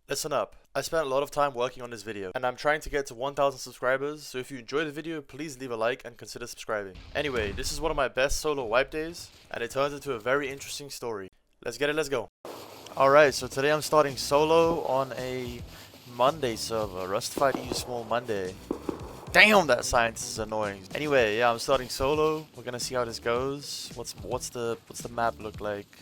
Listen up, I spent a lot of time working on this video, and I'm trying to get to 1000 subscribers, so if you enjoyed the video, please leave a like and consider subscribing. Anyway, this is one of my best solo wipe days, and it turns into a very interesting story. Let's get it, let's go. Alright, so today I'm starting solo on a Monday server, Rustified EU Small Monday. Damn, that scientist is annoying. Anyway, yeah, I'm starting solo. We're gonna see how this goes. What's the map look like?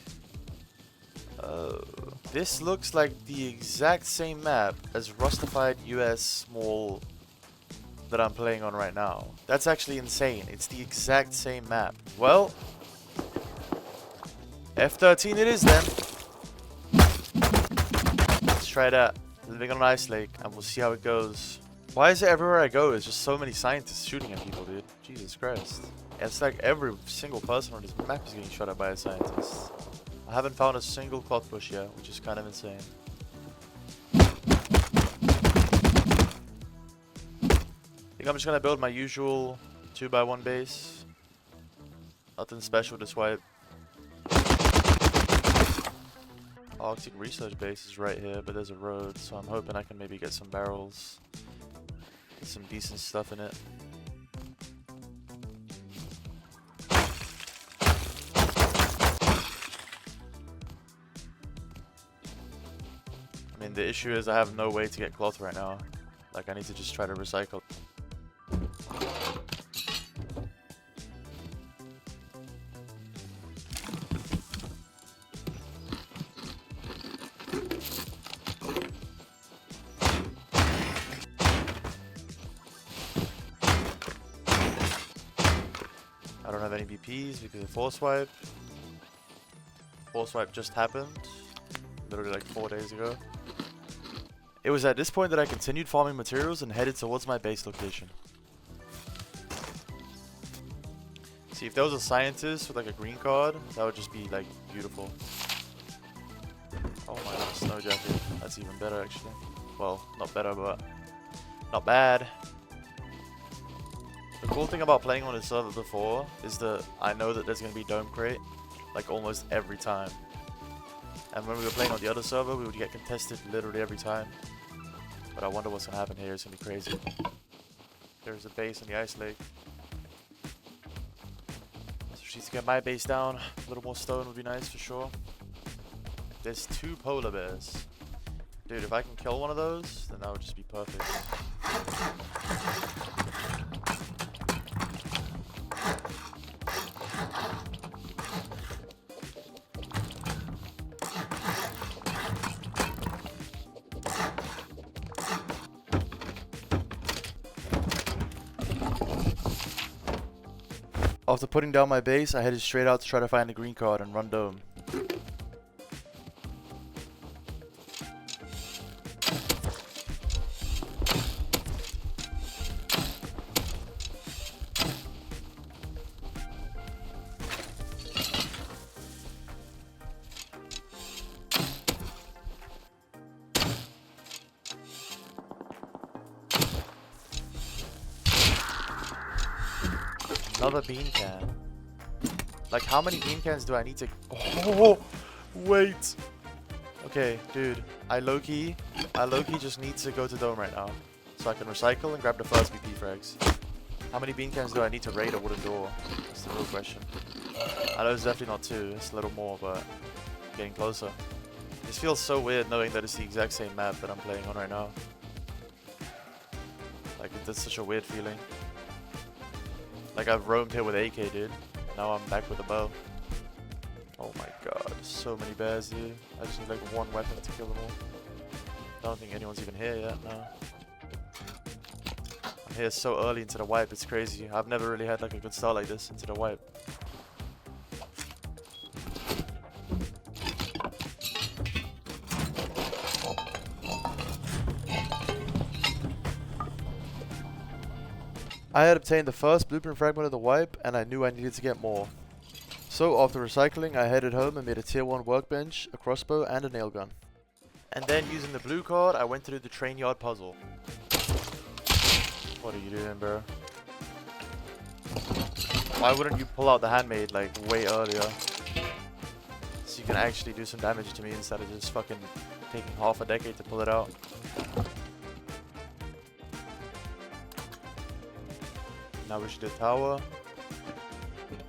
This looks like the exact same map as Rustified US Small that I'm playing on right now. That's actually insane. It's the exact same map. Well, F13 it is then. Let's try that. Living on an ice lake, and we'll see how it goes. Why is it everywhere I go there's just so many scientists shooting at people, dude? Jesus Christ. It's like every single person on this map is getting shot at by a scientist. I haven't found a single clock push yet, which is kind of insane. I think I'm just gonna build my usual 2x1 base. Nothing special this wipe. Arctic research base is right here, but there's a road, so I'm hoping I can maybe get some barrels. Get some decent stuff in it. I mean, the issue is I have no way to get cloth right now. Like, I need to just try to recycle. I don't have any BPs because of force wipe. Force wipe just happened. Literally like 4 days ago. It was at this point that I continued farming materials and headed towards my base location. See, if there was a scientist with like a green card, that would just be like beautiful. Oh my god, snow jacket. That's even better actually. Well, not better, but not bad. The cool thing about playing on this server before is that I know that there's going to be dome crate like almost every time. And when we were playing on the other server, we would get contested literally every time. But I wonder what's going to happen here. It's going to be crazy. There's a base on the ice lake. So she needs to get my base down. A little more stone would be nice for sure. There's 2 polar bears. Dude, if I can kill one of those, then that would just be perfect. After putting down my base, I headed straight out to try to find the green card and run dome. Another bean can. Like, how many bean cans do I need to... Oh, wait. Okay, dude. I low-key just need to go to dome right now. So I can recycle and grab the first BP frags. How many bean cans do I need to raid a wooden door? That's the real question. I know it's definitely not 2. It's a little more, but getting closer. This feels so weird knowing that it's the exact same map that I'm playing on right now. Like, it's such a weird feeling. Like, I've roamed here with AK, dude. Now I'm back with a bow. Oh my god, so many bears, dude. I just need like one weapon to kill them all. I don't think anyone's even here yet, no. I'm here so early into the wipe, it's crazy. I've never really had like a good start like this into the wipe. I had obtained the first blueprint fragment of the wipe, and I knew I needed to get more. So after recycling, I headed home and made a tier 1 workbench, a crossbow, and a nail gun. And then using the blue card, I went to do the train yard puzzle. What are you doing, bro? Why wouldn't you pull out the handmade like way earlier? So you you can actually do some damage to me instead of just fucking taking half a decade to pull it out. Now we should do tower. Holy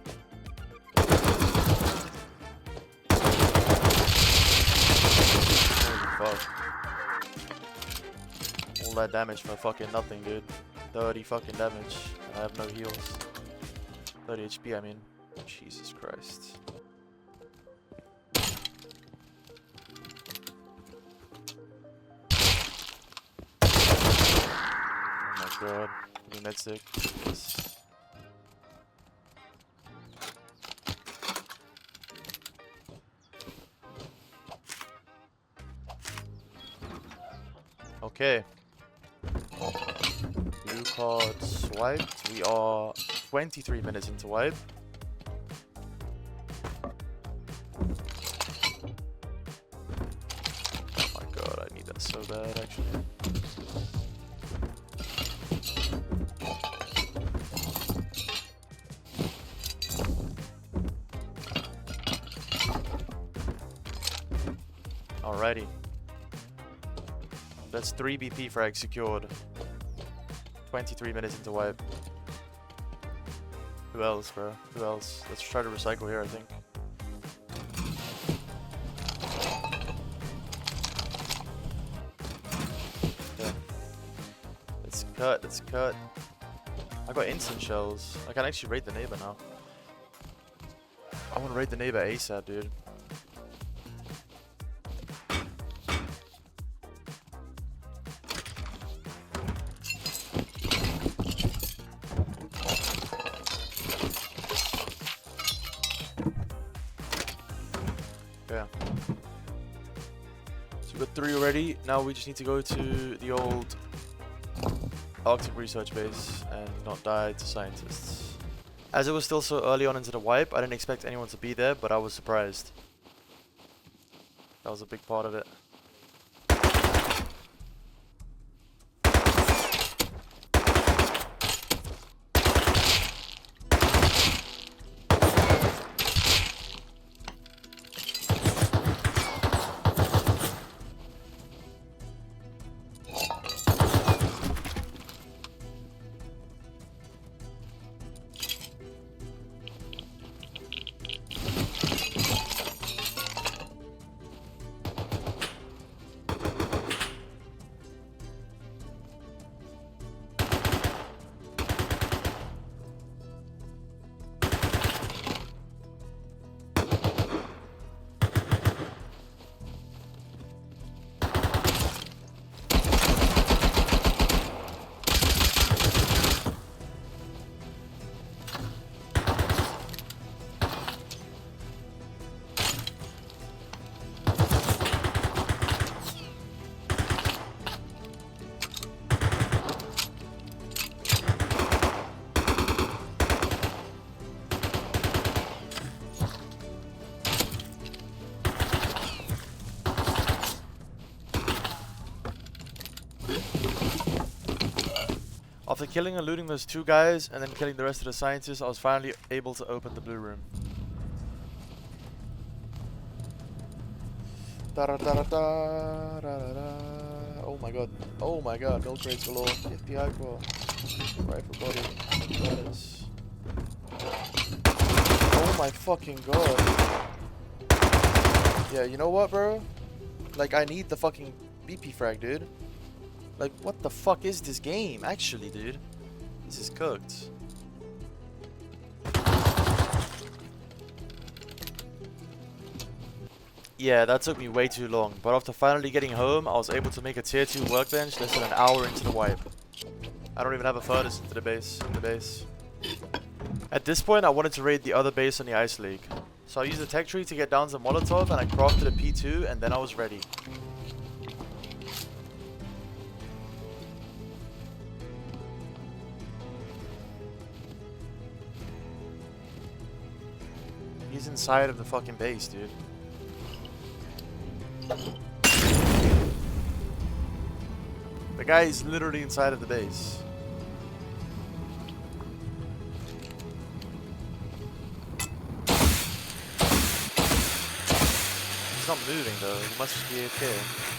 fuck. All that damage for fucking nothing, dude. 30 fucking damage. I have no heals. 30 HP, I mean. Jesus Christ. Oh my god. Give me medstick. Yes. Okay. Blue card swiped. We are 23 minutes into wipe. Oh my god, I need that so bad actually. Alrighty. That's 3 BP frag secured. 23 minutes into wipe. Who else, bro? Who else? Let's try to recycle here, I think. Yeah. Let's cut, let's cut. I got instant shells. I can actually raid the neighbor now. I want to raid the neighbor ASAP, dude. Yeah. So we got 3 already. Now we just need to go to the old Arctic research base and not die to scientists. As it was still so early on into the wipe, I didn't expect anyone to be there, but I was surprised. That was a big part of it. After killing and looting those 2 guys and then killing the rest of the scientists, I was finally able to open the blue room. Oh my god. Oh my god. Gold crates galore. 50 alcohol. Rifle body. Brothers. Oh my fucking god. Yeah, you know what, bro? Like, I need the fucking BP frag, dude. Like, what the fuck is this game, actually, dude? This is cooked. Yeah, that took me way too long, but after finally getting home, I was able to make a tier 2 workbench less than an hour into the wipe. I don't even have a furnace into the base. At this point, I wanted to raid the other base on the Ice Lake. So I used the tech tree to get down some Molotov, and I crafted a P2, and then I was ready. He's inside of the fucking base, dude. The guy is literally inside of the base. moving though. He must just be AFK.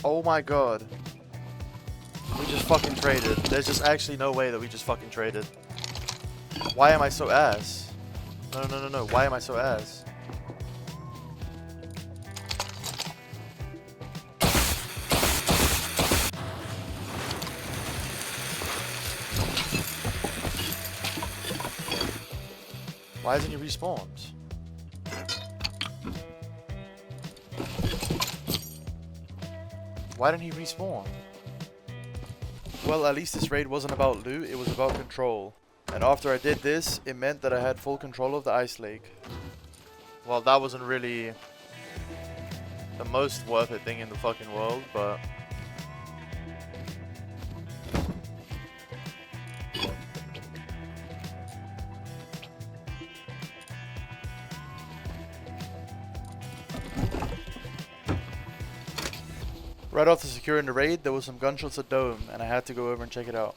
Oh my god. We just fucking traded. There's just actually no way that we just fucking traded. Why am I so ass? No. Why am I so ass? Why hasn't he respawned? Why didn't he respawn? Well, at least this raid wasn't about loot, it was about control. And after I did this, it meant that I had full control of the ice lake. Well, that wasn't really the most worth it thing in the fucking world, but... Right after securing the raid, there was some gunshots at Dome, and I had to go over and check it out.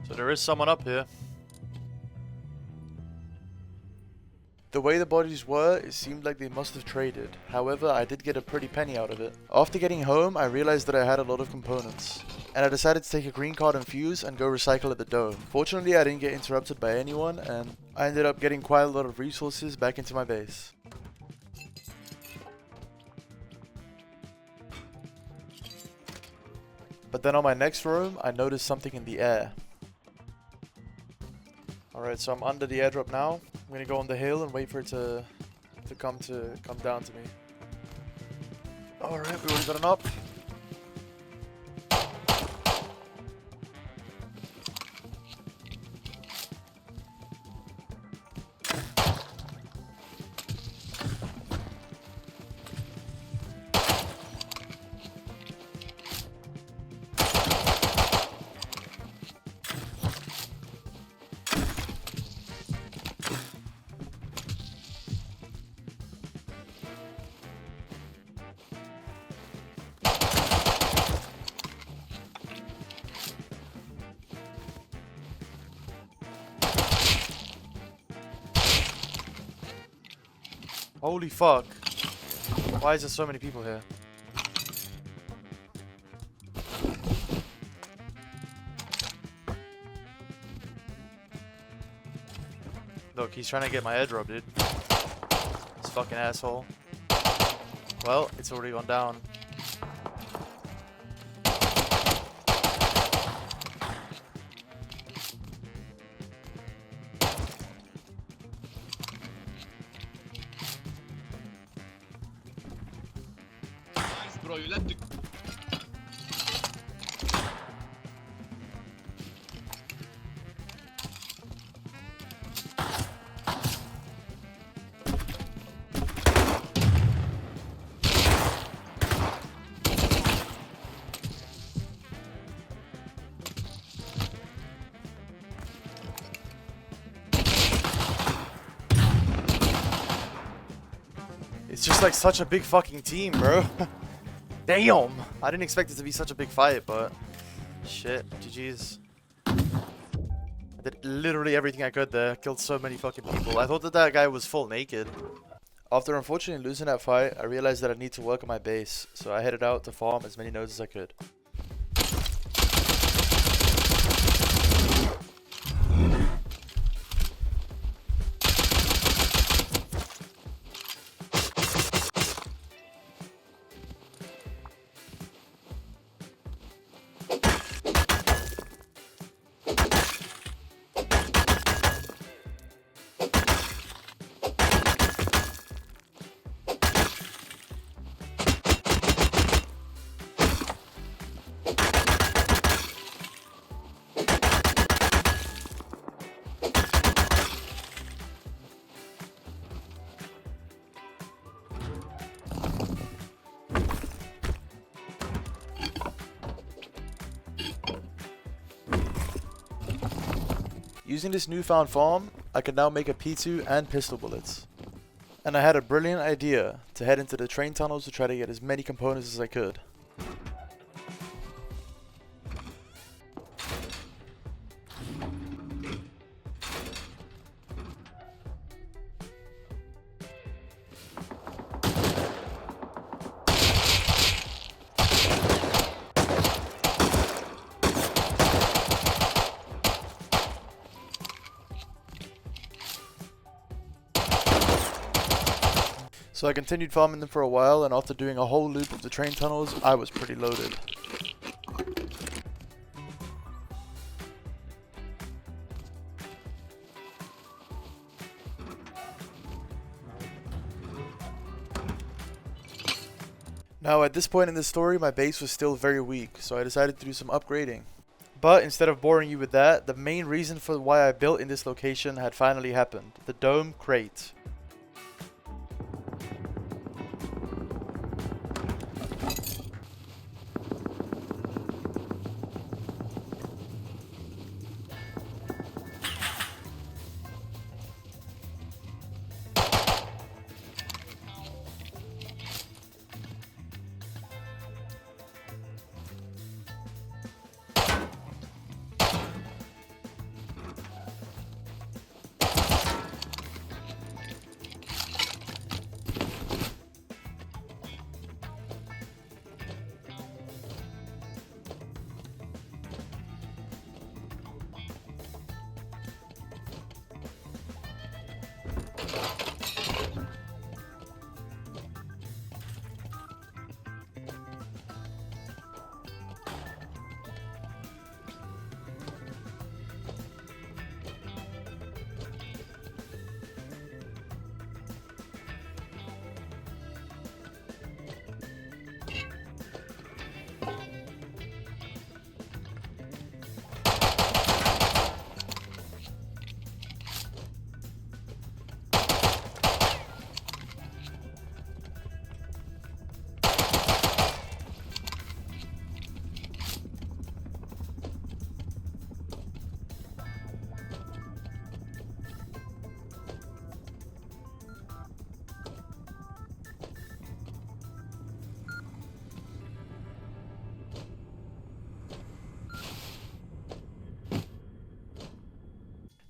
There is someone up here. The way the bodies were, it seemed like they must have traded. However, I did get a pretty penny out of it. After getting home, I realized that I had a lot of components. And I decided to take a green card and fuse and go recycle at the Dome. Fortunately, I didn't get interrupted by anyone, and I ended up getting quite a lot of resources back into my base. But then on my next roam, I noticed something in the air. Alright, so I'm under the airdrop now. I'm gonna go on the hill and wait for it to come down to me. Alright, we already got an up. Holy fuck. Why is there so many people here? Look, he's trying to get my airdrop, dude. This fucking asshole. Well, it's already gone down. Bro, you left the... It's just like such a big fucking team, bro. Damn! I didn't expect it to be such a big fight, but... Shit, GG's. I did literally everything I could there. Killed so many fucking people. I thought that that guy was full naked. After unfortunately losing that fight, I realized that I need to work on my base. So I headed out to farm as many nodes as I could. Using this newfound farm, I could now make a P2 and pistol bullets. And I had a brilliant idea to head into the train tunnels to try to get as many components as I could. So I continued farming them for a while, and after doing a whole loop of the train tunnels, I was pretty loaded. Now at this point in the story, my base was still very weak, so I decided to do some upgrading. But instead of boring you with that, the main reason for why I built in this location had finally happened: the dome crate.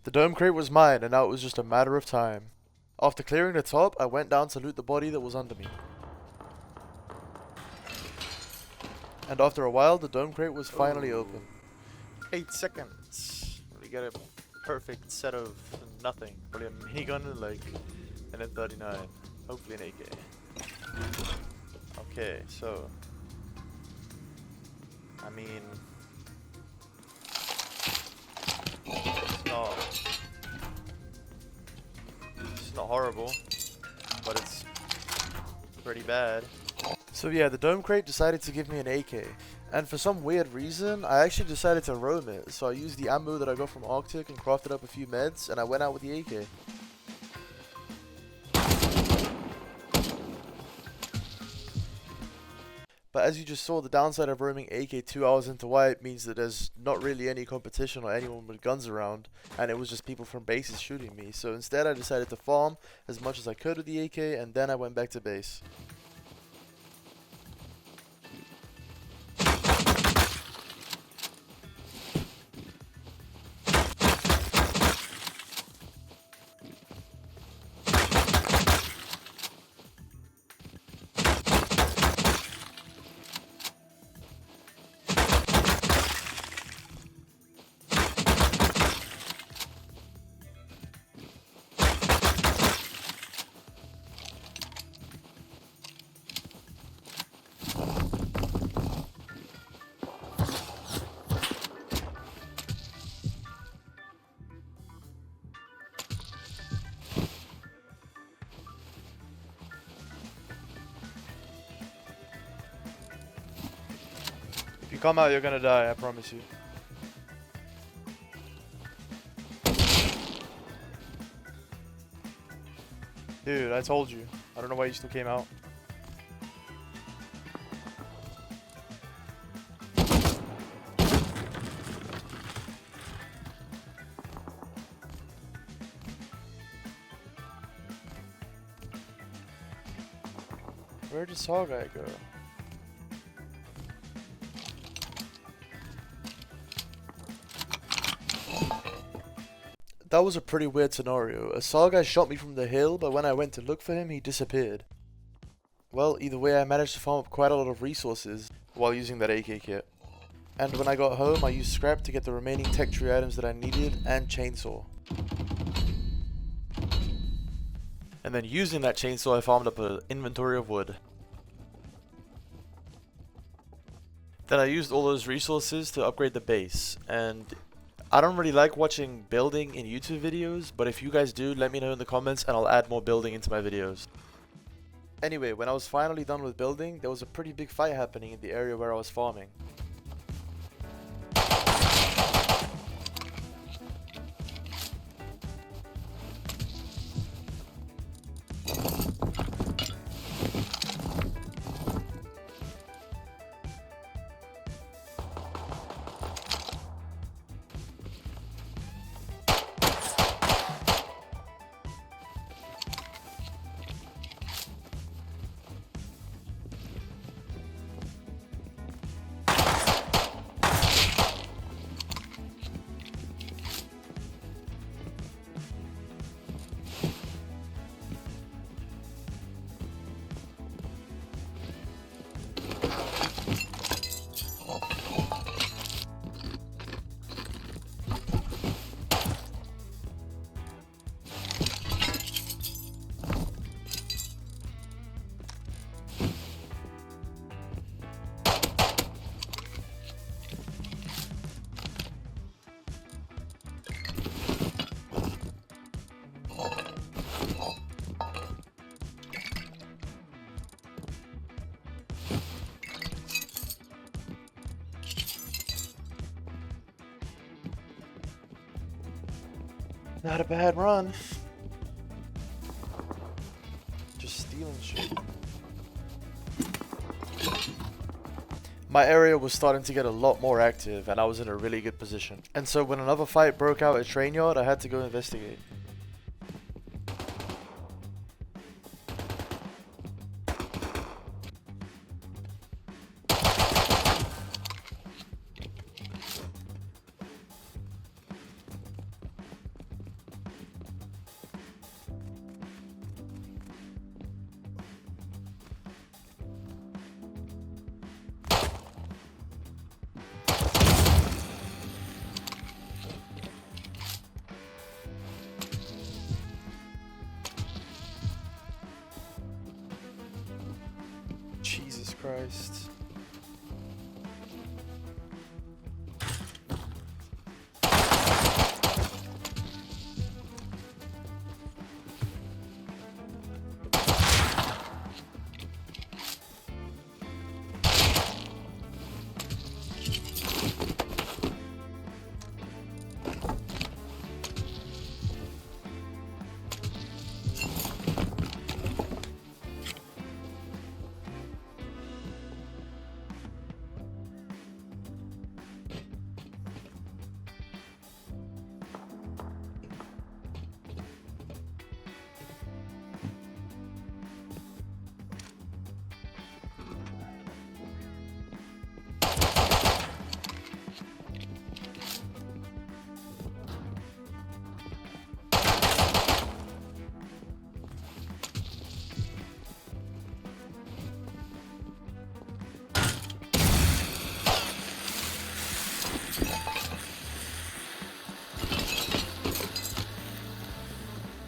The dome crate was mine, and now it was just a matter of time. After clearing the top, I went down to loot the body that was under me. And after a while, the dome crate was finally open. 8 seconds. We get a perfect set of nothing. Probably a minigun and and then 39. Hopefully an AK. Okay, so I mean, it's not horrible, but it's pretty bad. So yeah, the dome crate decided to give me an AK, and for some weird reason, I actually decided to roam it. So I used the ammo that I got from Arctic and crafted up a few meds, and I went out with the AK. But as you just saw, the downside of roaming AK 2 hours into wipe means that there's not really any competition or anyone with guns around, and it was just people from bases shooting me. So instead I decided to farm as much as I could with the AK, and then I went back to base. If you come out, you're gonna die, I promise you. Dude, I told you. I don't know why you still came out. Where'd the saw guy go? That was a pretty weird scenario. A saw guy shot me from the hill, but when I went to look for him, he disappeared. Well, either way, I managed to farm up quite a lot of resources while using that AK kit. And when I got home, I used scrap to get the remaining tech tree items that I needed and chainsaw. And then using that chainsaw, I farmed up an inventory of wood. Then I used all those resources to upgrade the base, and I don't really like watching building in YouTube videos, but if you guys do, let me know in the comments and I'll add more building into my videos. Anyway, when I was finally done with building, there was a pretty big fight happening in the area where I was farming. Not a bad run. Just stealing shit. My area was starting to get a lot more active and I was in a really good position. And so when another fight broke out at train yard, I had to go investigate. Jesus Christ.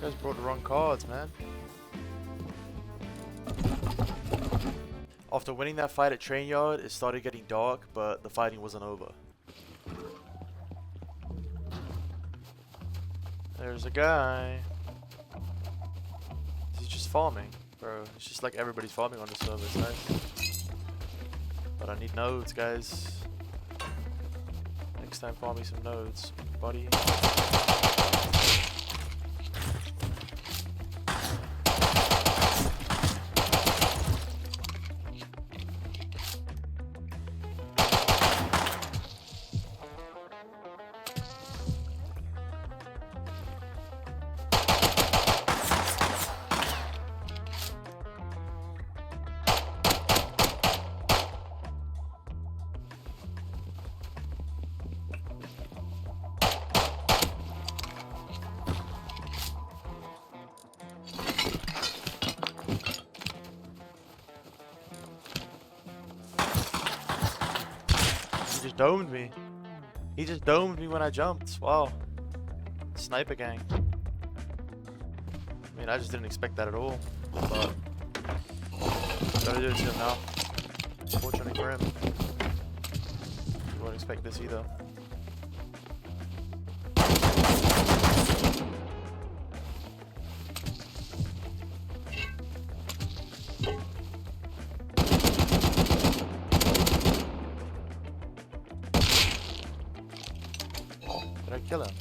You guys brought the wrong cards, man. After winning that fight at train yard, it started getting dark, but the fighting wasn't over. There's a guy. He's just farming, bro. It's just like everybody's farming on the server. It's nice. But I need nodes, guys. Next time, farm me some nodes, buddy. domed me. He just domed me when I jumped. Wow. Sniper gang. I mean, I just didn't expect that at all. But gotta do it to him now. Fortunately for him. You won't expect this either. Did I kill him?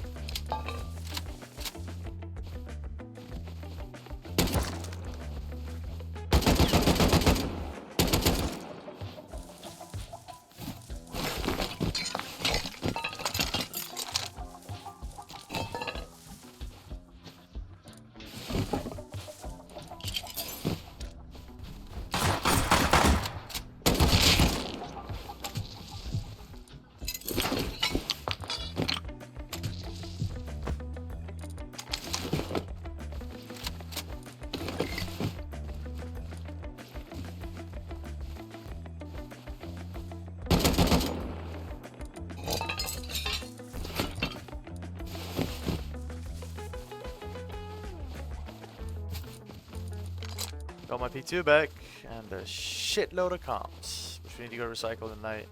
Got my P2 back and a shitload of comps, which we need to go recycle tonight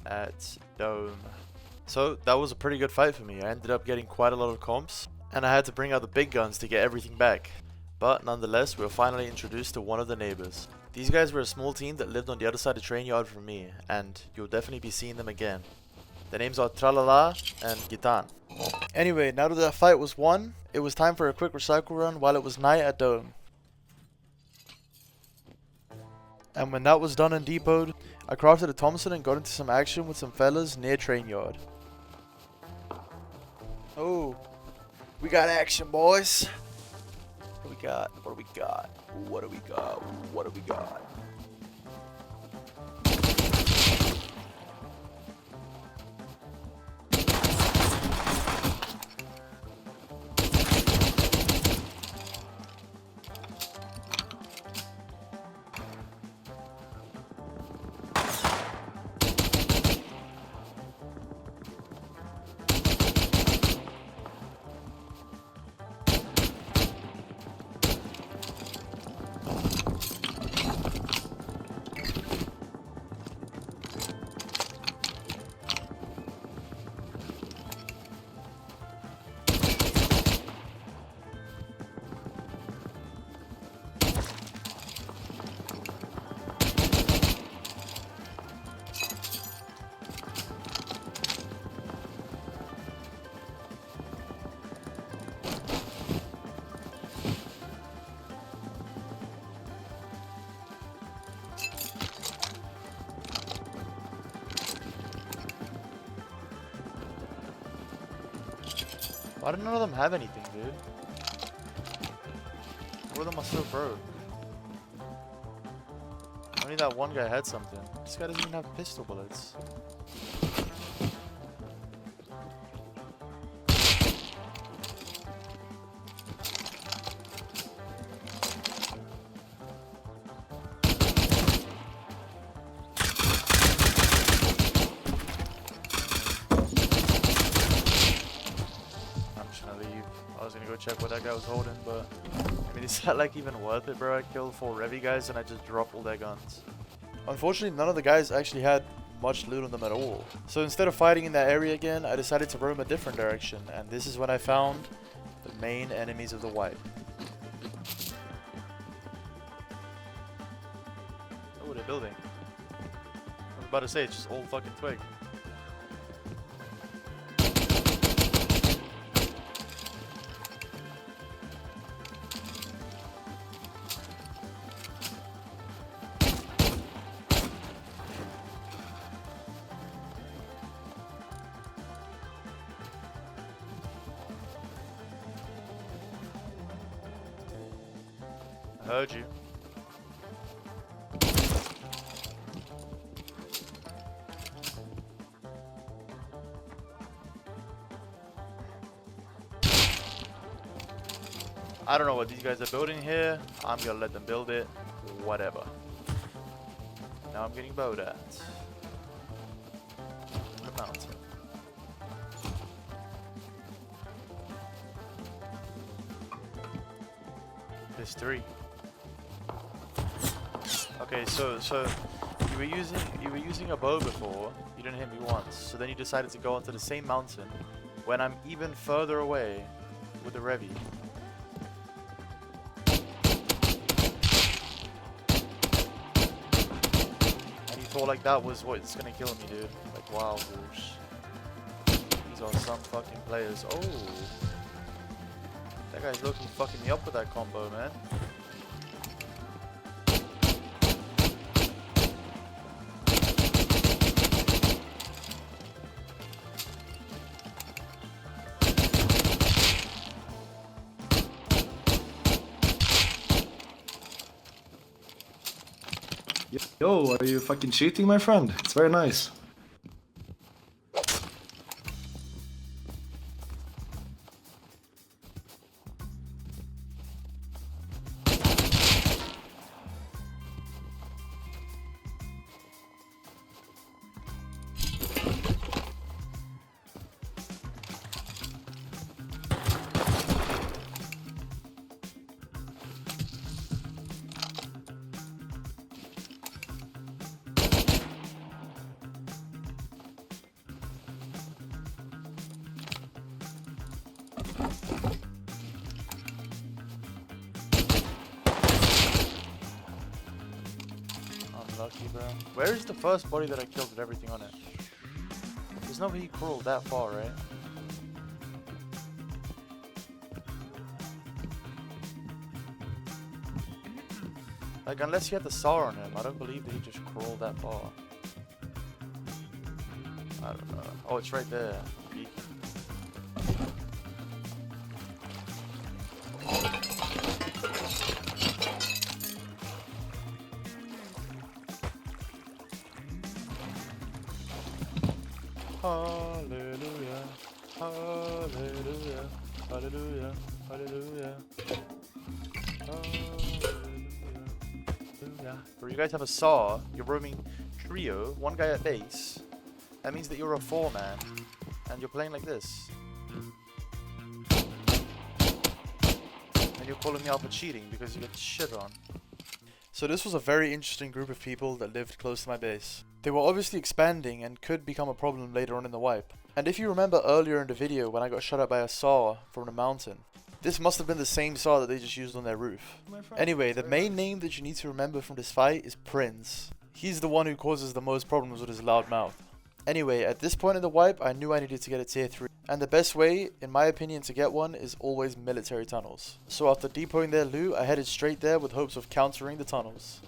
at Dome. So that was a pretty good fight for me. I ended up getting quite a lot of comps and I had to bring out the big guns to get everything back. But nonetheless, we were finally introduced to one of the neighbors. These guys were a small team that lived on the other side of the train yard from me, and you'll definitely be seeing them again. Their names are Tralala and Gitan. Anyway, now that fight was won, it was time for a quick recycle run while it was night at Dome. And when that was done and depoted, I crafted a Thompson and got into some action with some fellas near train yard. Oh, we got action, boys. What do we got? What do we got? What do we got? What do we got? Why did none of them have anything, dude? Four of them are so broke. Only that one guy had something. This guy doesn't even have pistol bullets. I was gonna go check what that guy was holding, but I mean, is that like even worth it, bro? I killed 4 Revy guys and I just dropped all their guns. Unfortunately, none of the guys actually had much loot on them at all. So instead of fighting in that area again, I decided to roam a different direction, and this is when I found the main enemies of the wipe. Oh, they're building. I was about to say, it's just old fucking twig. Heard you. I don't know what these guys are building here. I'm gonna let them build it. Whatever. Now I'm getting bowed at. mountain. There's 3. Okay, so you were using a bow before. You didn't hit me once. So then you decided to go onto the same mountain when I'm even further away with the Revy. And you thought like that was what's gonna kill me, dude. Like, wow, Bruce. These are some fucking players. Oh, that guy's looking fucking me up with that combo, man. Yo, are you fucking cheating, my friend? It's very nice. Unlucky, bro. Where is the first body that I killed with everything on it? There's no way he crawled that far, right? Like, unless he had the SAR on him, I don't believe that he just crawled that far. I don't know. Oh, it's right there. Peeking. Hallelujah, hallelujah, hallelujah, hallelujah, hallelujah. Bro, you guys have a SAR, you're roaming trio, 1 guy at base. That means that you're a 4-man, and you're playing like this. And you're calling me out for cheating because you get shit on. So this was a very interesting group of people that lived close to my base. They were obviously expanding and could become a problem later on in the wipe. And if you remember earlier in the video when I got shot at by a SAR from the mountain, this must have been the same SAR that they just used on their roof. Anyway, the main name that you need to remember from this fight is Prince. He's the one who causes the most problems with his loud mouth. Anyway, at this point in the wipe, I knew I needed to get a tier 3. And the best way, in my opinion, to get one is always military tunnels. So after depoting their loot, I headed straight there with hopes of countering the tunnels.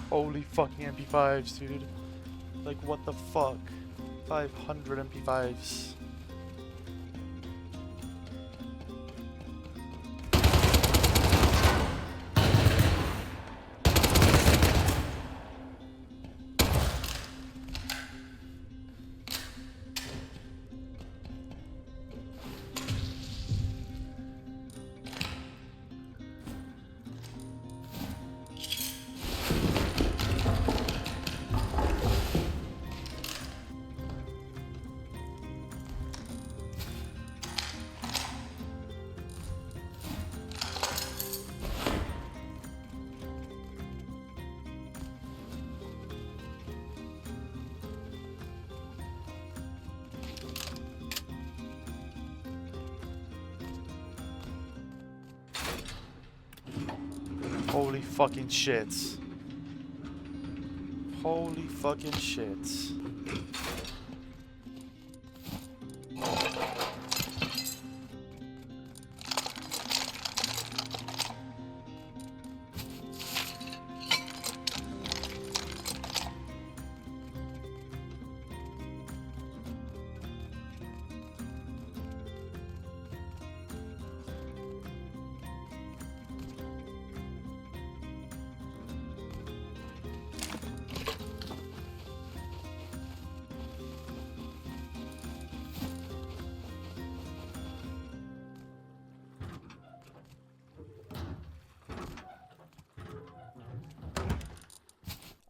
Holy fucking MP5s, dude. Like, what the fuck? 500 MP5s. Holy fucking shit. Holy fucking shit.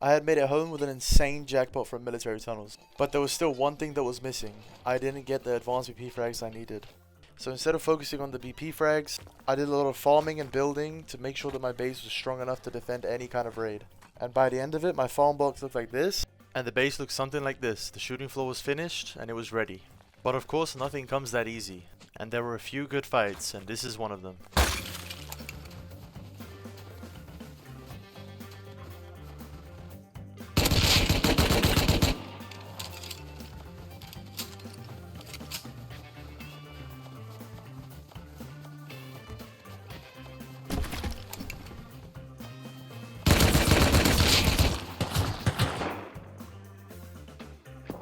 I had made it home with an insane jackpot from military tunnels, but there was still one thing that was missing. I didn't get the advanced BP frags I needed. So instead of focusing on the BP frags, I did a lot of farming and building to make sure that my base was strong enough to defend any kind of raid. And by the end of it, my farm box looked like this, and the base looked something like this. The shooting floor was finished, and it was ready. But of course, nothing comes that easy, and there were a few good fights, and this is one of them.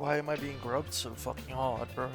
Why am I being grubbed so fucking hard, bro?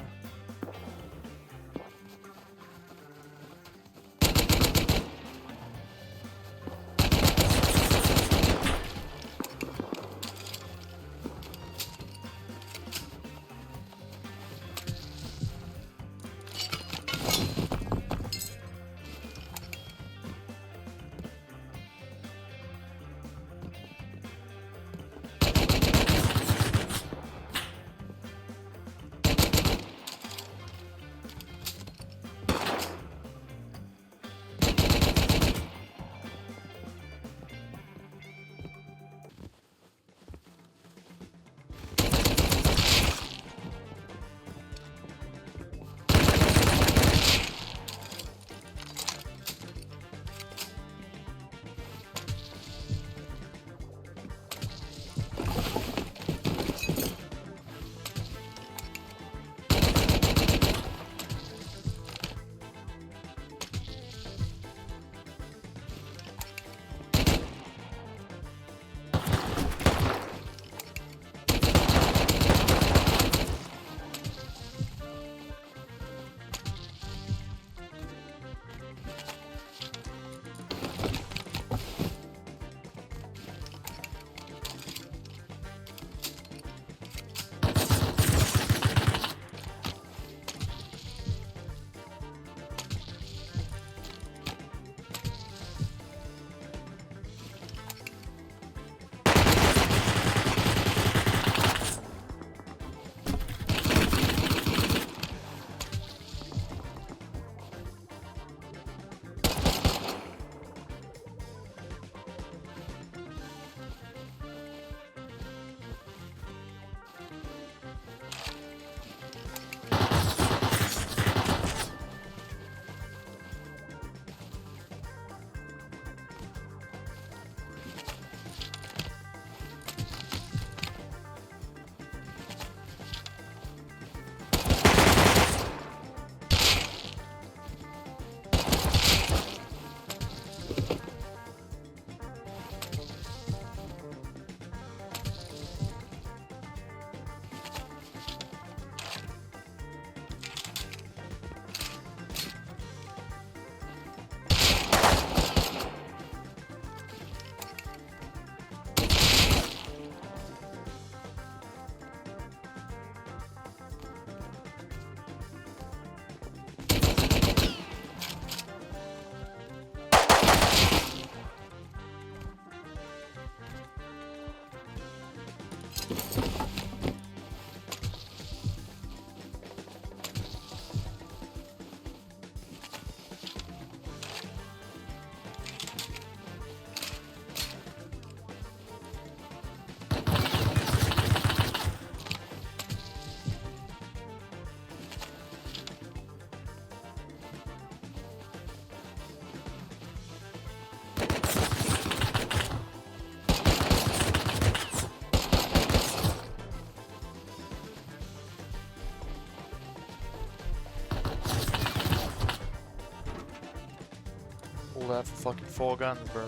that for fucking 4 guns, bro.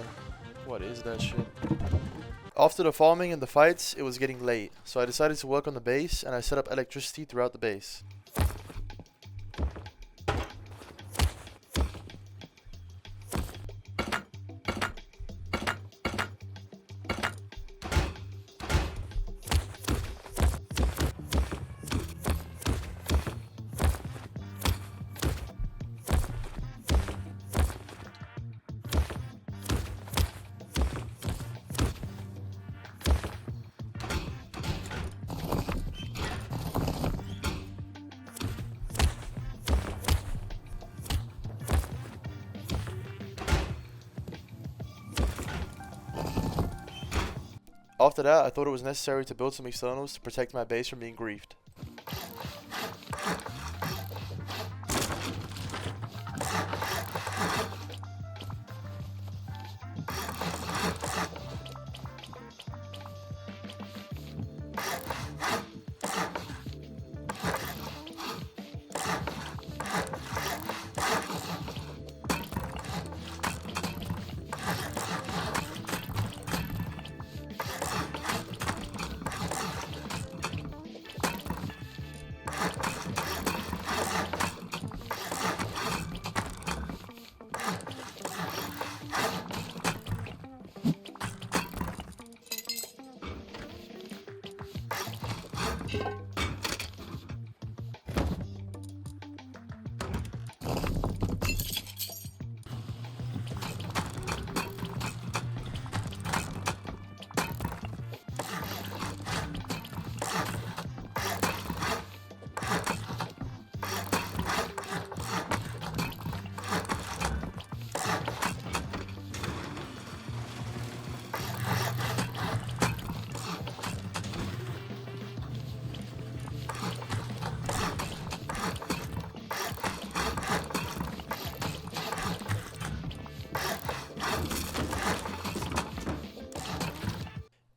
What is that shit? After the farming and the fights, it was getting late, so I decided to work on the base and I set up electricity throughout the base. After that, I thought it was necessary to build some externals to protect my base from being griefed.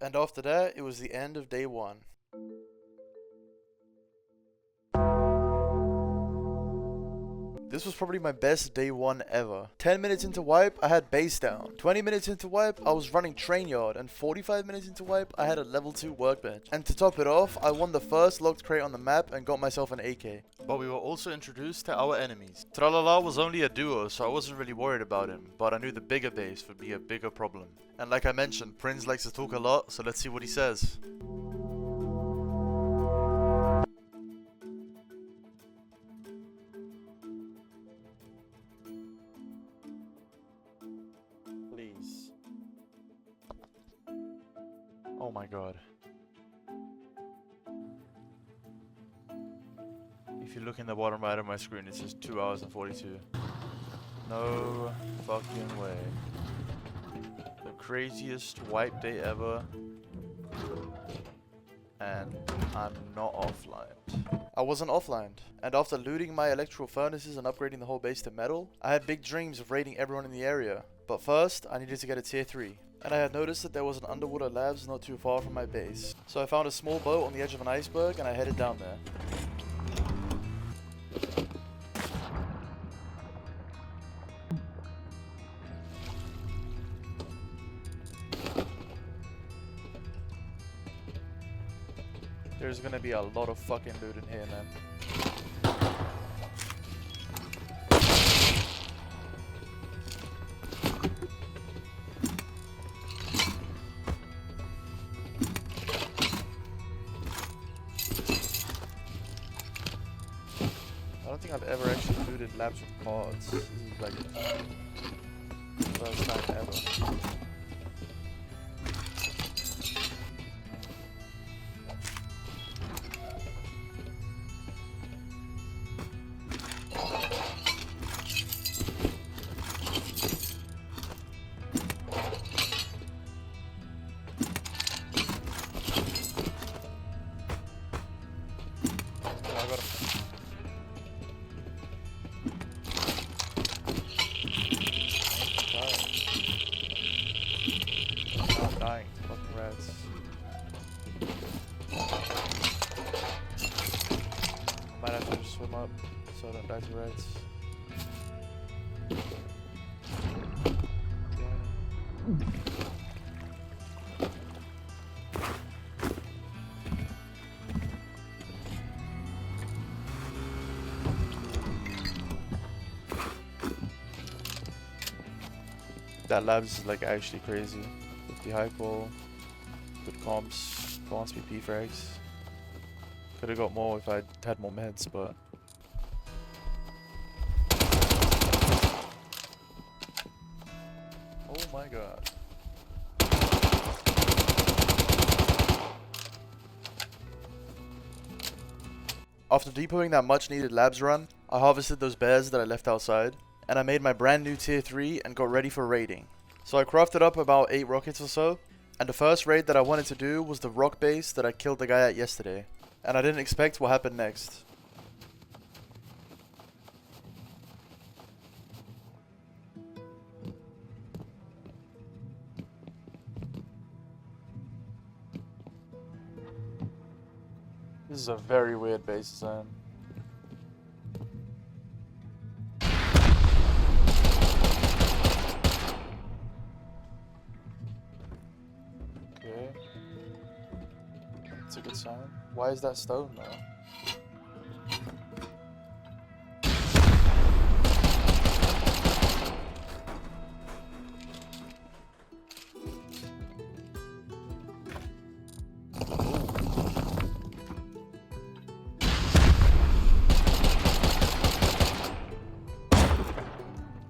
And after that, it was the end of day 1. This was probably my best day 1 ever. 10 minutes into wipe, I had base down. 20 minutes into wipe, I was running train yard. And 45 minutes into wipe, I had a level 2 workbench. And to top it off, I won the first locked crate on the map and got myself an AK. But we were also introduced to our enemies. Tralala was only a duo, so I wasn't really worried about him. But I knew the bigger base would be a bigger problem. And like I mentioned, Prince likes to talk a lot, so let's see what he says. Please. Oh my god. If you look in the bottom right of my screen, it says 2 hours and 42. No fucking way. The craziest wipe day ever. And I'm not offlined. I wasn't offlined. And after looting my electrical furnaces and upgrading the whole base to metal, I had big dreams of raiding everyone in the area. But first, I needed to get a tier 3. And I had noticed that there was an underwater labs not too far from my base. So I found a small boat on the edge of an iceberg and I headed down there. There's gonna be a lot of fucking loot in here, man. I don't think I've ever actually looted labs with pods. This is like the first time ever. Dying to fucking rats. Might have to just swim up so I don't die to rats. That labs is like actually crazy. 50 high qual, good comps, advanced BP frags. Could have got more if I had more meds, but. Oh my god. After depoting that much needed labs run, I harvested those bears that I left outside, and I made my brand new tier 3 and got ready for raiding. So I crafted up about 8 rockets or so, and the first raid that I wanted to do was the rock base that I killed the guy at yesterday, and I didn't expect what happened next. This is a very weird base design. Okay. That's a good sign. Why is that stone though?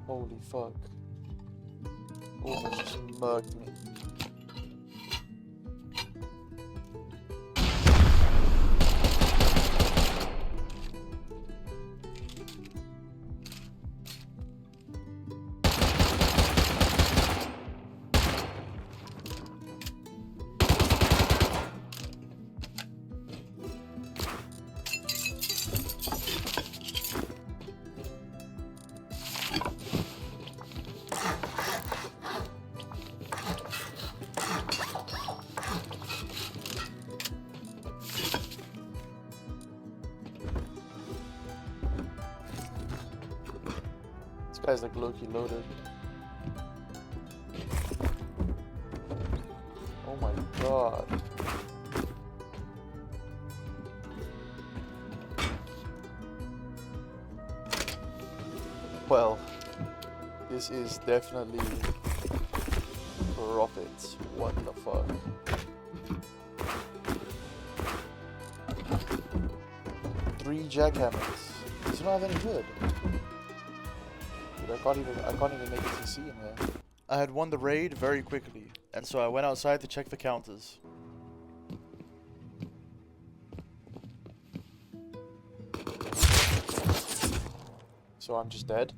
Holy fuck. Almost just murked me. This guy's like low-key loaded. Oh my god. Well, this is definitely profit. What the fuck? Three jackhammers. Does he not have any wood? Dude, I can't even make a TC in here. I had won the raid very quickly, and so I went outside to check the counters. So I'm just dead.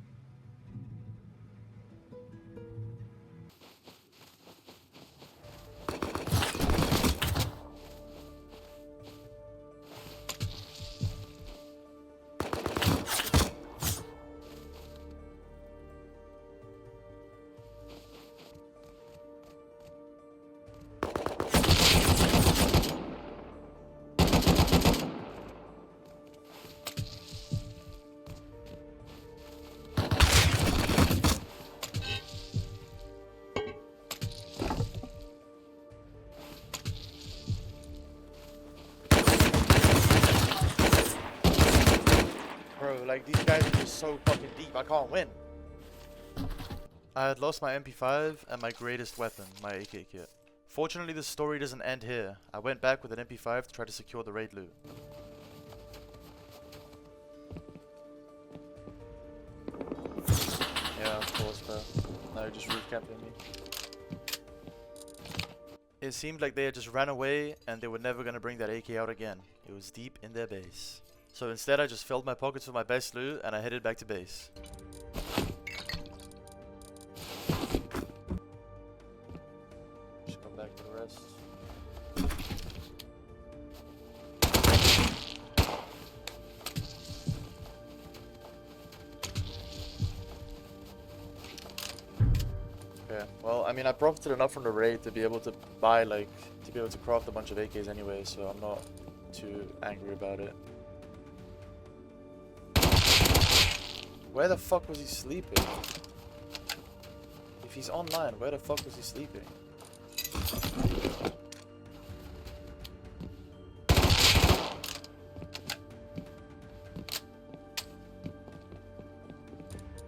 Bro, like these guys are just so fucking deep, I can't win. I had lost my MP5 and my greatest weapon, my AK kit. Fortunately, the story doesn't end here. I went back with an MP5 to try to secure the raid loot. Yeah, of course, bro. Now you're just roof camping me. It seemed like they had just ran away and they were never gonna bring that AK out again. It was deep in their base. So instead I just filled my pockets with my best loot and I headed back to base. Just come back to the rest. Okay, well, I mean, I profited enough from the raid to be able to buy, like, to be able to craft a bunch of AKs anyway, so I'm not too angry about it. Where the fuck was he sleeping? If he's online, where the fuck was he sleeping?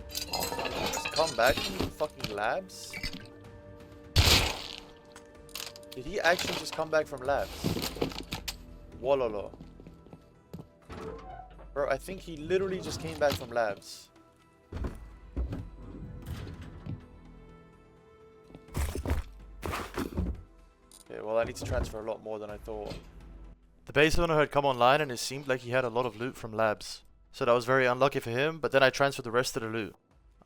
Just come back from the fucking labs? Did he actually just come back from labs? Walala. Bro, I think he literally just came back from labs. Okay, well I need to transfer a lot more than I thought. The base owner had come online and it seemed like he had a lot of loot from labs. So that was very unlucky for him, but then I transferred the rest of the loot.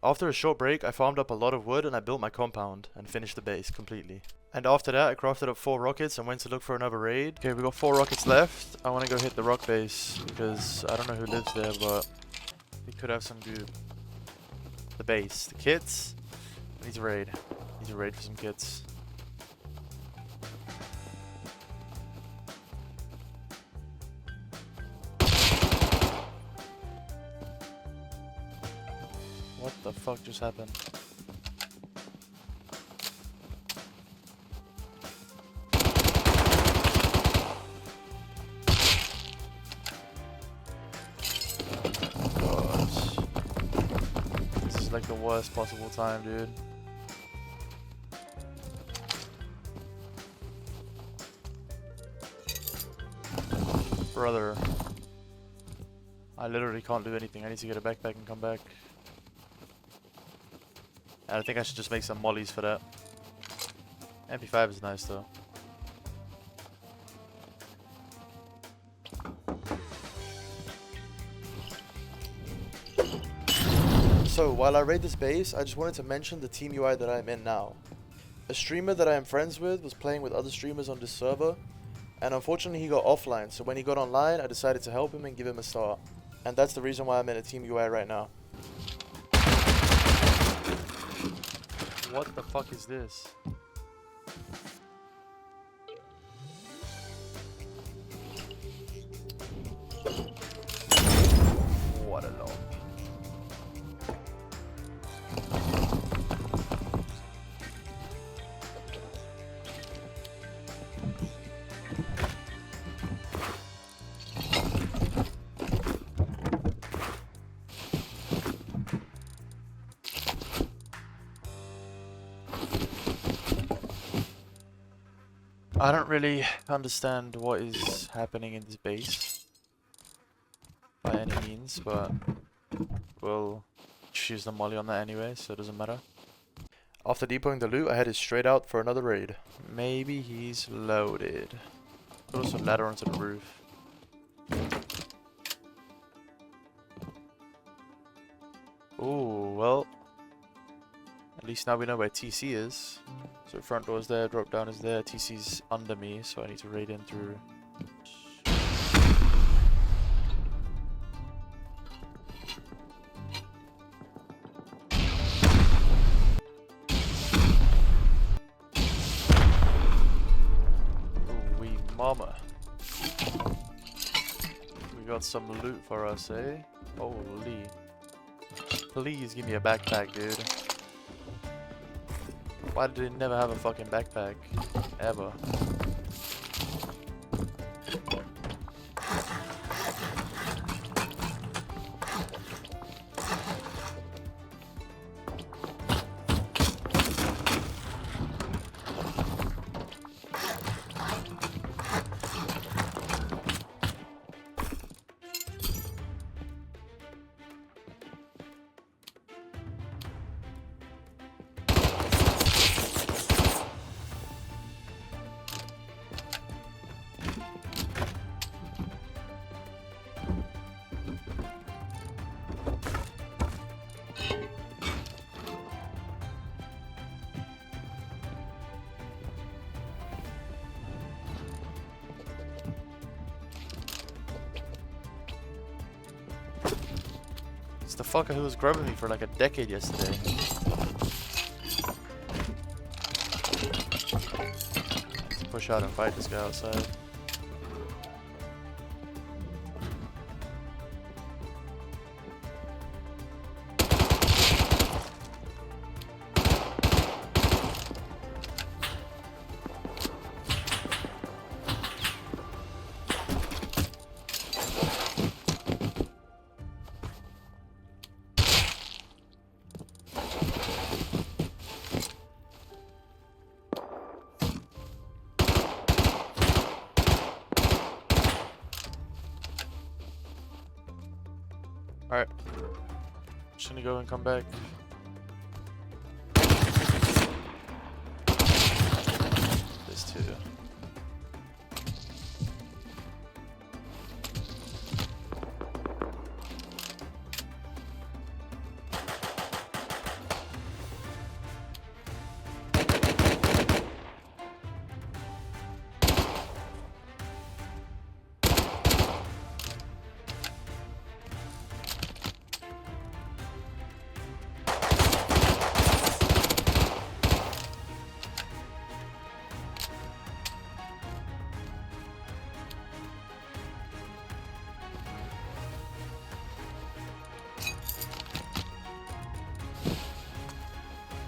After a short break, I farmed up a lot of wood and I built my compound and finished the base completely. And after that, I crafted up 4 rockets and went to look for another raid. Okay, we got 4 rockets left. I want to go hit the rock base because I don't know who lives there, but we could have some goop. The base, the kits. I need to raid. Need to raid for some kits. What the fuck just happened? God. This is like the worst possible time, dude. Brother. I literally can't do anything. I need to get a backpack and come back. And I think I should just make some mollies for that. MP5 is nice though. So while I raid this base, I just wanted to mention the team UI that I'm in now. A streamer that I am friends with was playing with other streamers on this server, and unfortunately he got offline, so when he got online I decided to help him and give him a start. And that's the reason why I'm in a team UI right now. What the fuck is this? What a lob. I don't really understand what is happening in this base by any means, but we'll choose the molly on that anyway, so it doesn't matter. After depoting the loot, I headed straight out for another raid. Maybe he's loaded. Put also a ladder onto the roof. Ooh, well, at least now we know where TC is. So front door's there, drop down is there, TC's under me, so I need to raid in through. Ooh, wee mama. We got some loot for us, eh? Holy. Please give me a backpack, dude. Why did he never have a fucking backpack? Ever. It's the fucker who was grubbing me for like a decade yesterday. Let's push out and fight this guy outside. Alright. Just gonna go and come back. This too.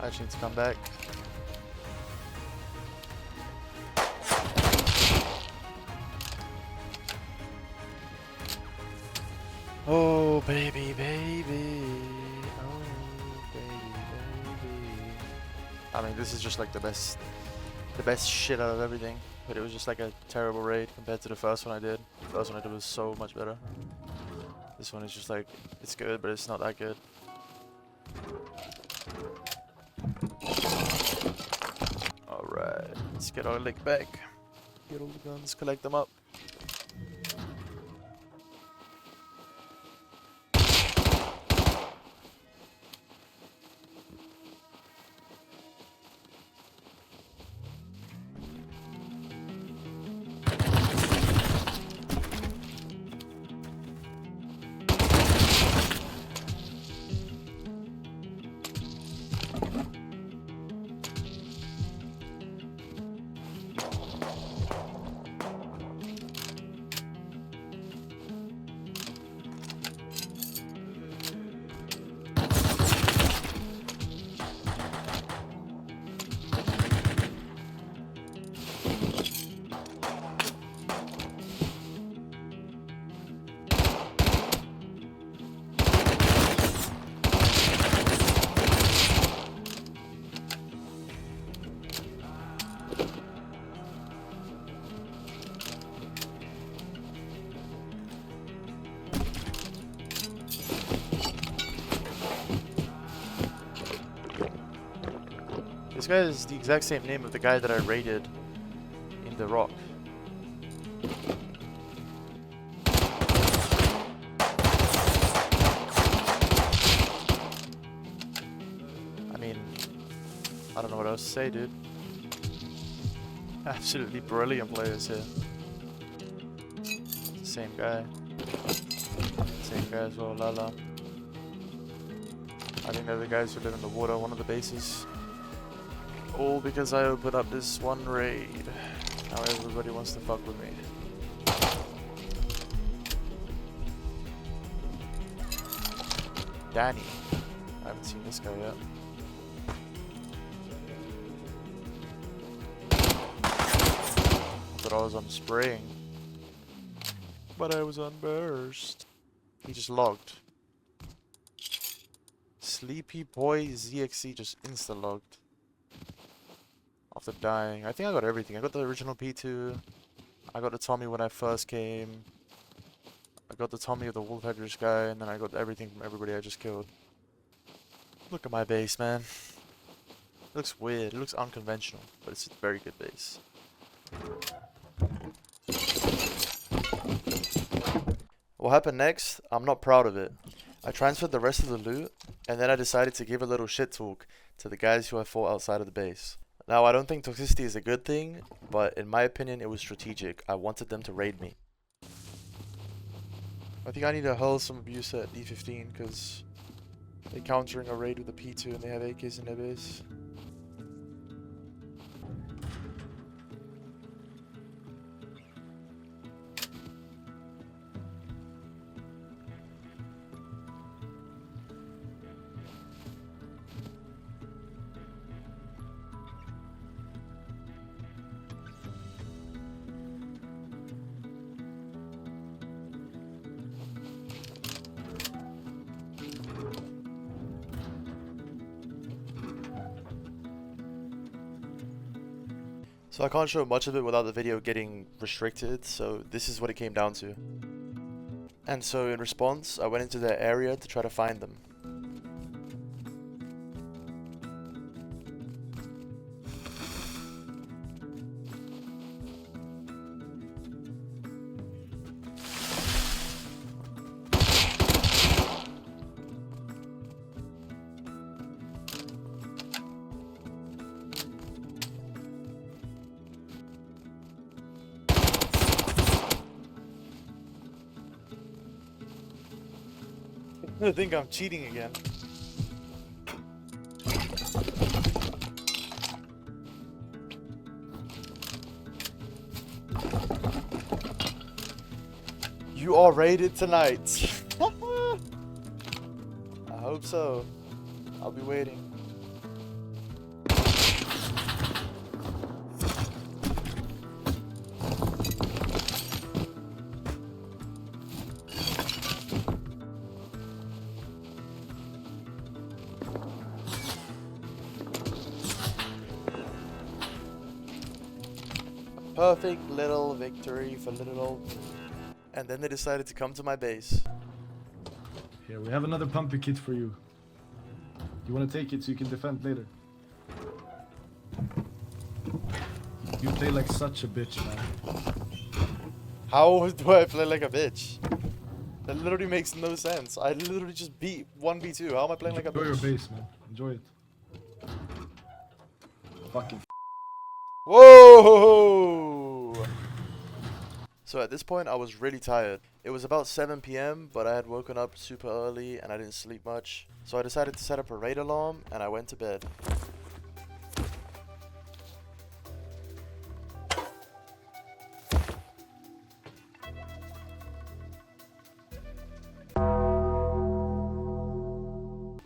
I actually need to come back. Oh baby, baby. Oh baby, baby. I mean, this is just like the best shit out of everything. But it was just like a terrible raid compared to the first one I did. The first one I did was so much better. This one is just like, it's good, but it's not that good. Alright, let's get our lick back. Get all the guns, collect them up. This guy is the exact same name of the guy that I raided in the rock. I mean, I don't know what else to say, dude. Absolutely brilliant players here. Same guy. Same guy as well, Lala. I think they're the guys who live in the water, one of the bases. All because I opened up this one raid. Now everybody wants to fuck with me. Danny. I haven't seen this guy yet. I thought I was on spraying. But I was on burst. He just logged. Sleepy Boy ZXC just insta-logged. After dying. I think I got everything. I got the original P2. I got the Tommy when I first came. I got the Tommy of the Wolf Hedgers guy, and then I got everything from everybody I just killed. Look at my base, man. It looks weird. It looks unconventional, but it's a very good base. What happened next? I'm not proud of it. I transferred the rest of the loot, and then I decided to give a little shit talk to the guys who I fought outside of the base. Now, I don't think toxicity is a good thing, but in my opinion, it was strategic. I wanted them to raid me. I think I need to hurl some abuse at D15, because they're countering a raid with a P2 and they have AKs in their base. So I can't show much of it without the video getting restricted, so this is what it came down to. And so in response, I went into their area to try to find them. I think I'm cheating again. You are raided tonight. I hope so. I'll be waiting. Perfect little victory for little old me. And then they decided to come to my base. Here, we have another pumpy kit for you. You want to take it so you can defend later? You play like such a bitch, man. How do I play like a bitch? That literally makes no sense. I literally just beat 1v2. How am I playing like a Enjoy bitch? your base, man. Enjoy it. Fucking Whoa! So at this point, I was really tired. It was about 7 p.m., but I had woken up super early and I didn't sleep much. So I decided to set up a raid alarm and I went to bed.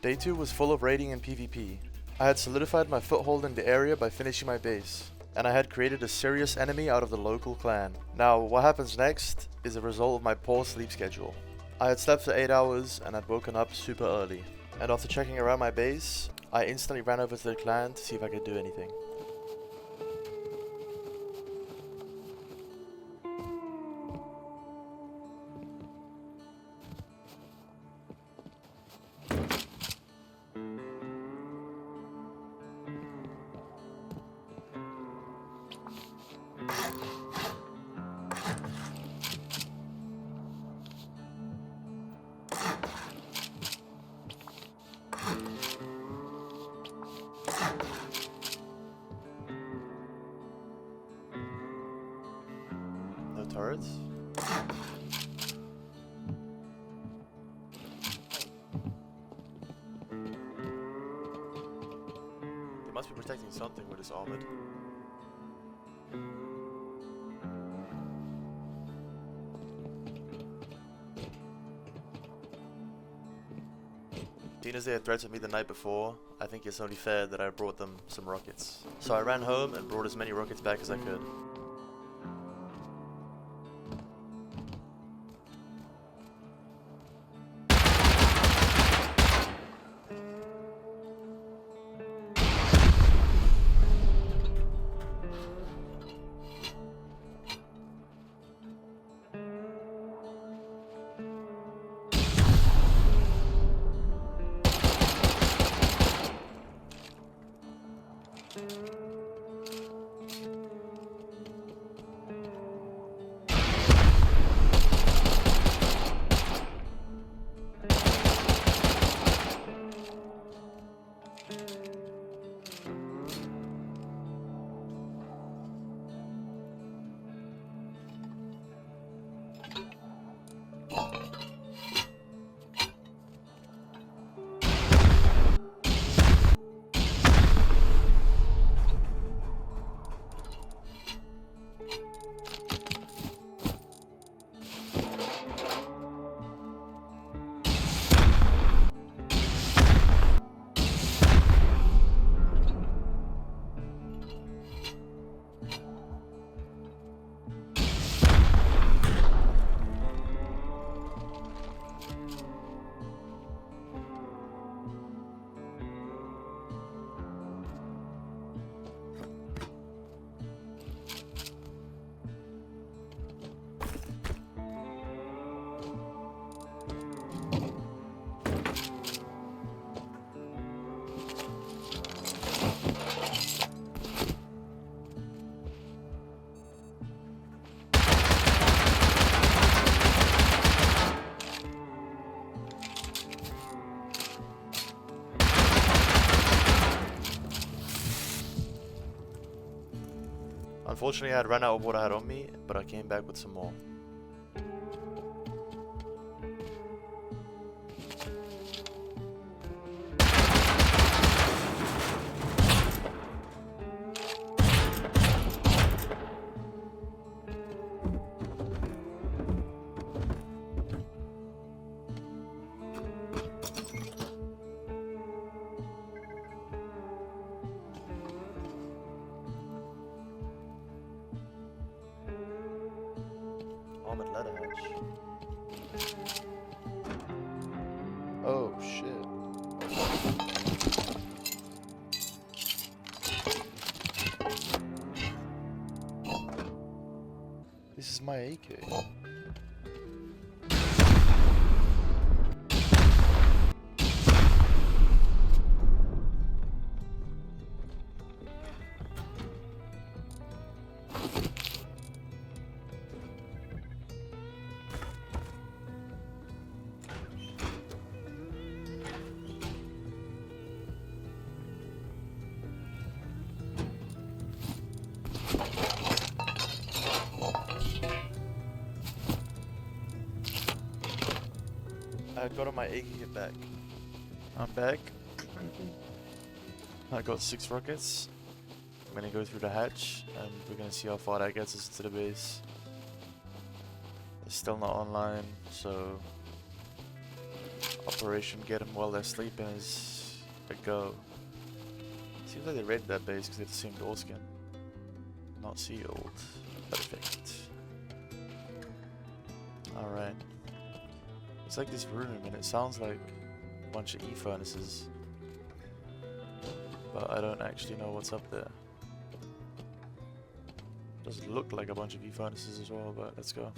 Day 2 was full of raiding and PvP. I had solidified my foothold in the area by finishing my base, and I had created a serious enemy out of the local clan. Now, what happens next is a result of my poor sleep schedule. I had slept for 8 hours and had woken up super early, and after checking around my base, I instantly ran over to the clan to see if I could do anything. No turrets? They must be protecting something with this armored. Seeing as they had threatened me the night before, I think it's only fair that I brought them some rockets. So I ran home and brought as many rockets back as I could. Unfortunately, I had run out of what I had on me, but I came back with some more. Armored ladder hatch. Oh shit. This is my AK. I got my AK kit back. I'm back. I got 6 rockets. I'm gonna go through the hatch and we're gonna see how far that gets us to the base. It's still not online, so Operation Get Them While They're Sleeping is a go. Seems like they raided that base because they have the same door skin. Not sealed. Perfect. Alright. It's like this room and it sounds like a bunch of E-furnaces. But I don't actually know what's up there. Does look like a bunch of E-furnaces as well, but let's go.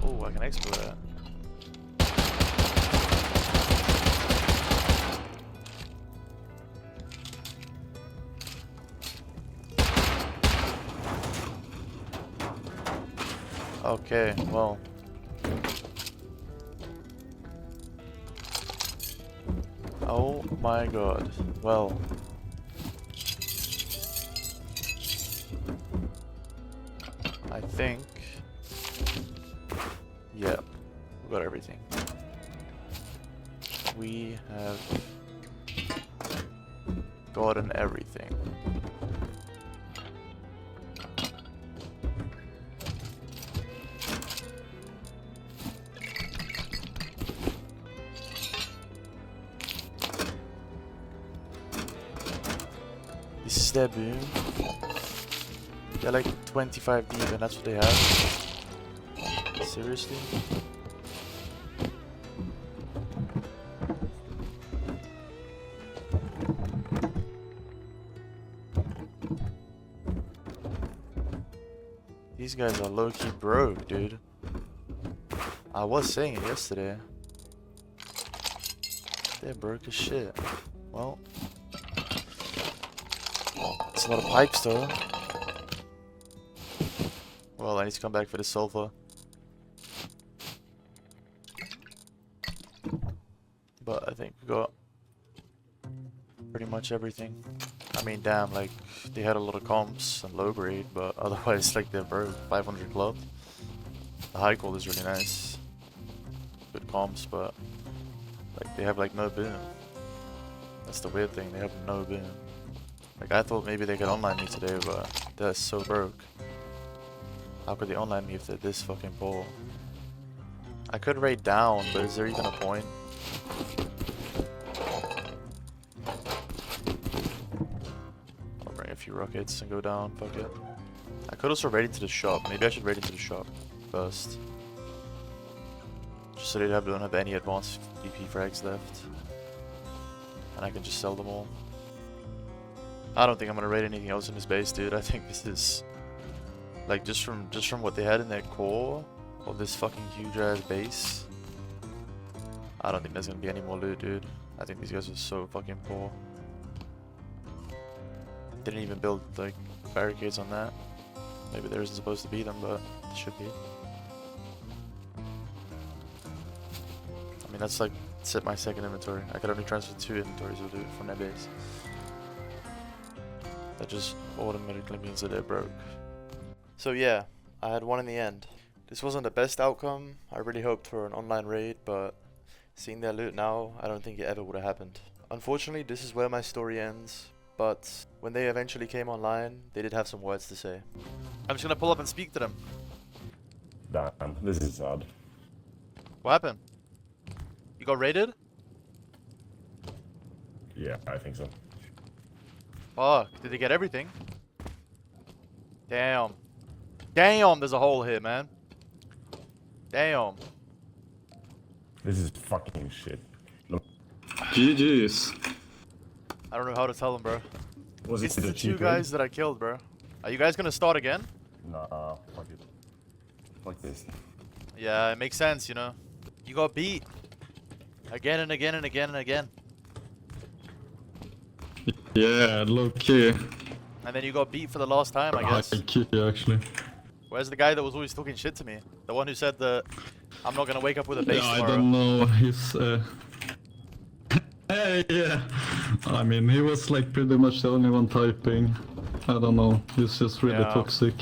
Oh, I can explore that. Okay, well. Oh my god. Well. I think. Yeah, we got everything. We have gotten everything. This is their boom. They're like 25 deep and that's what they have. Seriously? These guys are low-key broke, dude. I was saying it yesterday. They're broke as shit. Well. It's a lot of pipes though. Well, I need to come back for the sulfur. But I think we got pretty much everything. I mean, damn, like, they had a lot of comps and low grade, but otherwise, like, they're broke. 500 club. The high gold is really nice. Good comps, but, like, they have, like, no boom. That's the weird thing, they have no boom. Like, I thought maybe they could online me today, but they're so broke. How could they online me if they're this fucking poor? I could raid down, but is there even a point? I'll bring a few rockets and go down, fuck it. I could also raid into the shop. Maybe I should raid into the shop first. Just so they don't have any advanced VP frags left. And I can just sell them all. I don't think I'm gonna raid anything else in this base, dude. I think this is like just from what they had in their core of this fucking huge ass base. I don't think there's gonna be any more loot, dude. I think these guys are so fucking poor. Didn't even build like barricades on that. Maybe there isn't supposed to be them, but there should be. I mean, that's like set my second inventory. I could only transfer 2 inventories, I'll do it from Nebase. That just automatically means that they're broke. So yeah, I had one in the end. This wasn't the best outcome. I really hoped for an online raid, but seeing their loot now, I don't think it ever would have happened. Unfortunately, this is where my story ends, but when they eventually came online, they did have some words to say. I'm just gonna pull up and speak to them. Damn, this is sad. What happened? You got raided? Yeah, I think so. Fuck, did they get everything? Damn. Damn, there's a hole here, man. Damn. This is fucking shit. Look, GG's. I don't know how to tell them, bro. was It's it the a 2 cheap guys that I killed, bro. Are you guys gonna start again? raid? Nah, fuck it. Fuck this. Yeah, it makes sense, you know. You got beat. Again and again and again and again. Yeah, low key. And then you got beat for the last time, I guess. High key, actually. Where's the guy that was always talking shit to me? The one who said that I'm not gonna wake up with a base Yeah, I tomorrow. don't know. He's. Hey, yeah. I mean, he was like pretty much the only one typing. I don't know. He's just really Yeah. toxic.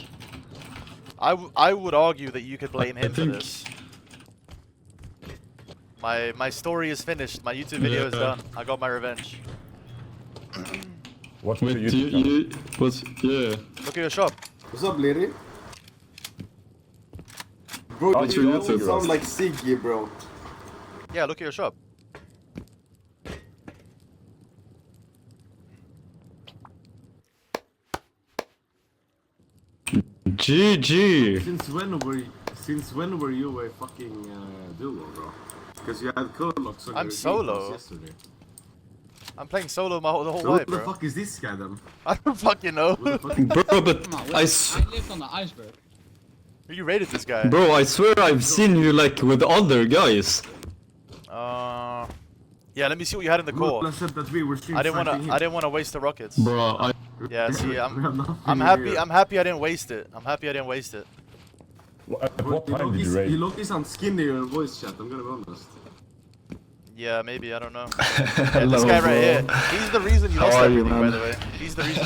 I would argue that you could blame I him for think- this. My story is finished. My YouTube video is Yeah. done. I got my revenge. Watch my Wait, YouTube channel. you was yeah. Look at your shop. What's up, lady? Bro, Oh, you your always YouTube, sound bro. like Siggy, bro. Yeah, look at your shop. GG. Since when were you a fucking duo, bro? Because you had Kurlox on I'm your solo. Game Pass yesterday. I'm playing solo the whole So way, who the bro. fuck is this guy then? I don't fucking know. Who the fuck is Bro, but Come on, I lived on the iceberg. You rated this guy. bro, I swear I've seen you like with other guys. Yeah. Let me see what you had in the core. Rutland said that we were stream I didn't sniping him. want to waste the rockets. Bro, I Yeah, see, We have nothing I'm in happy. here. I'm happy I didn't waste it. I'm happy I didn't waste it. At what time did you You raid? look sound skinny in your voice chat, I'm gonna be honest. Yeah, maybe, I don't know. Hello, This guy right here. bro. He's the reason you How lost are you, everything, by man? the way. He's the reason.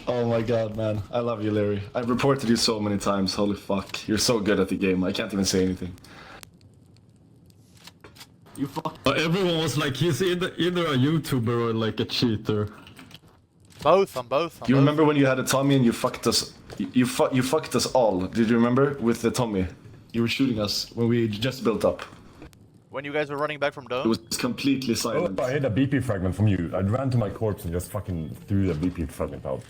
Oh my god, man. I love you, Larry. I've reported you so many times. Holy fuck. You're so good at the game. I can't even say anything. You fuck. Everyone was like, he's either a YouTuber or like a cheater. Both, I'm both. Do you remember when you had a Tommy and you fucked us? You fucked us all. Did you remember with the Tommy? You were shooting us when we just built up. When you guys were running back from It Dome? was completely Oh, silent. I hit a BP fragment from you. I ran to my corpse and just fucking threw the BP fragment out.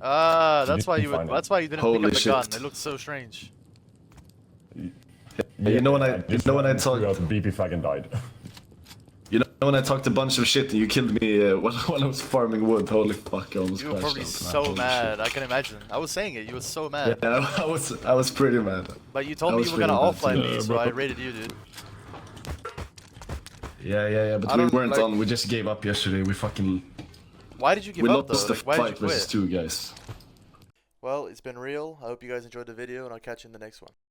Ah, that's didn't why you find it. that's why you didn't Holy pick up the gun. shit. It looked so strange. You know when I threw out talked. the BP frag and died. You know when I talked a bunch of shit and you killed me while I was farming wood. Holy fuck! I almost You were crashed probably out, man. so Holy mad. I can imagine. I was saying it. You were so mad. shit. Yeah, I was pretty mad. But you told I me was you were gonna really bad offline too. me, Yeah, so bro. I raided you, dude. Yeah. But I we don't, weren't like- on. We just gave up yesterday. We fucking Why did you give we up lost though? the Like, why did you fight versus quit? 2 guys. Well, it's been real. I hope you guys enjoyed the video, and I'll catch you in the next one.